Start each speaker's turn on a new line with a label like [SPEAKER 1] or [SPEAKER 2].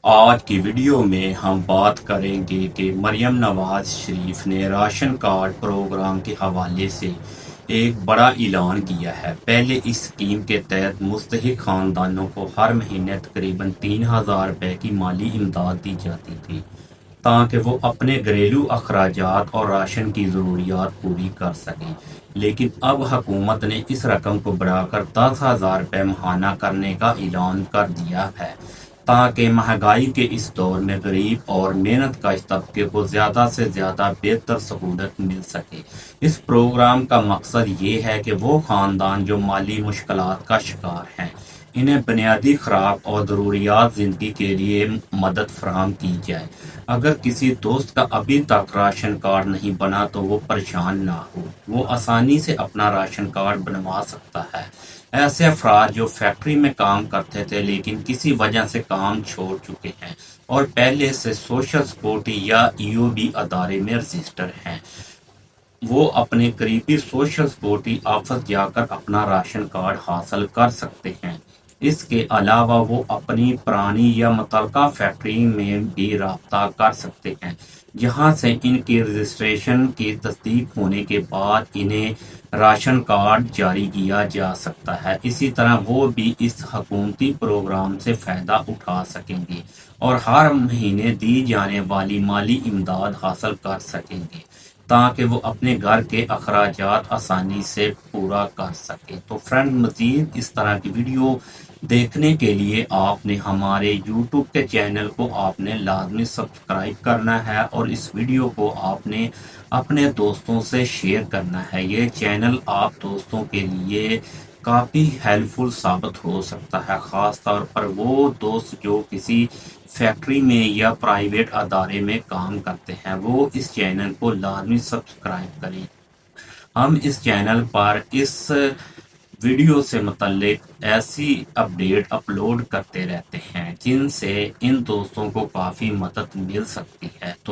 [SPEAKER 1] آج کی ویڈیو میں ہم بات کریں گے کہ مریم نواز شریف نے راشن کارڈ پروگرام کے حوالے سے ایک بڑا اعلان کیا ہے۔ پہلے اس اسکیم کے تحت مستحق خاندانوں کو ہر مہینے تقریباً 3,000 روپے کی مالی امداد دی جاتی تھی تاکہ وہ اپنے گھریلو اخراجات اور راشن کی ضروریات پوری کر سکیں، لیکن اب حکومت نے اس رقم کو بڑھا کر 10,000 روپے ماہانہ کرنے کا اعلان کر دیا ہے تاکہ مہنگائی کے اس دور میں غریب اور محنت کش طبقے کو زیادہ سے زیادہ بہتر سہولت مل سکے۔ اس پروگرام کا مقصد یہ ہے کہ وہ خاندان جو مالی مشکلات کا شکار ہیں، انہیں بنیادی خوراک اور ضروریات زندگی کے لیے مدد فراہم کی جائے۔ اگر کسی دوست کا ابھی تک راشن کارڈ نہیں بنا تو وہ پریشان نہ ہو، وہ آسانی سے اپنا راشن کارڈ بنوا سکتا ہے۔ ایسے افراد جو فیکٹری میں کام کرتے تھے لیکن کسی وجہ سے کام چھوڑ چکے ہیں اور پہلے سے سوشل سیکورٹی یا EOB ادارے میں رجسٹر ہیں، وہ اپنے قریبی سوشل سیکورٹی آفس جا کر اپنا راشن کارڈ حاصل کر سکتے ہیں۔ اس کے علاوہ وہ اپنی پرانی یا متعلقہ فیکٹری میں بھی رابطہ کر سکتے ہیں جہاں سے ان کی رجسٹریشن کی تصدیق ہونے کے بعد انہیں راشن کارڈ جاری کیا جا سکتا ہے۔ اسی طرح وہ بھی اس حکومتی پروگرام سے فائدہ اٹھا سکیں گے اور ہر مہینے دی جانے والی مالی امداد حاصل کر سکیں گے تاکہ وہ اپنے گھر کے اخراجات آسانی سے پورا کر سکیں۔ تو فرینڈ، مزید اس طرح کی ویڈیو دیکھنے کے لیے آپ نے ہمارے YouTube کے چینل کو آپ نے لازمی سبسکرائب کرنا ہے اور اس ویڈیو کو آپ نے اپنے دوستوں سے شیئر کرنا ہے۔ یہ چینل آپ دوستوں کے لیے کافی ہیلپ فل ثابت ہو سکتا ہے، خاص طور پر وہ دوست جو کسی فیکٹری میں یا پرائیویٹ ادارے میں کام کرتے ہیں، وہ اس چینل کو لازمی سبسکرائب کریں۔ ہم اس چینل پر اس ویڈیو سے متعلق ایسی اپڈیٹ اپلوڈ کرتے رہتے ہیں جن سے ان دوستوں کو کافی مدد مل سکتی ہے۔ تو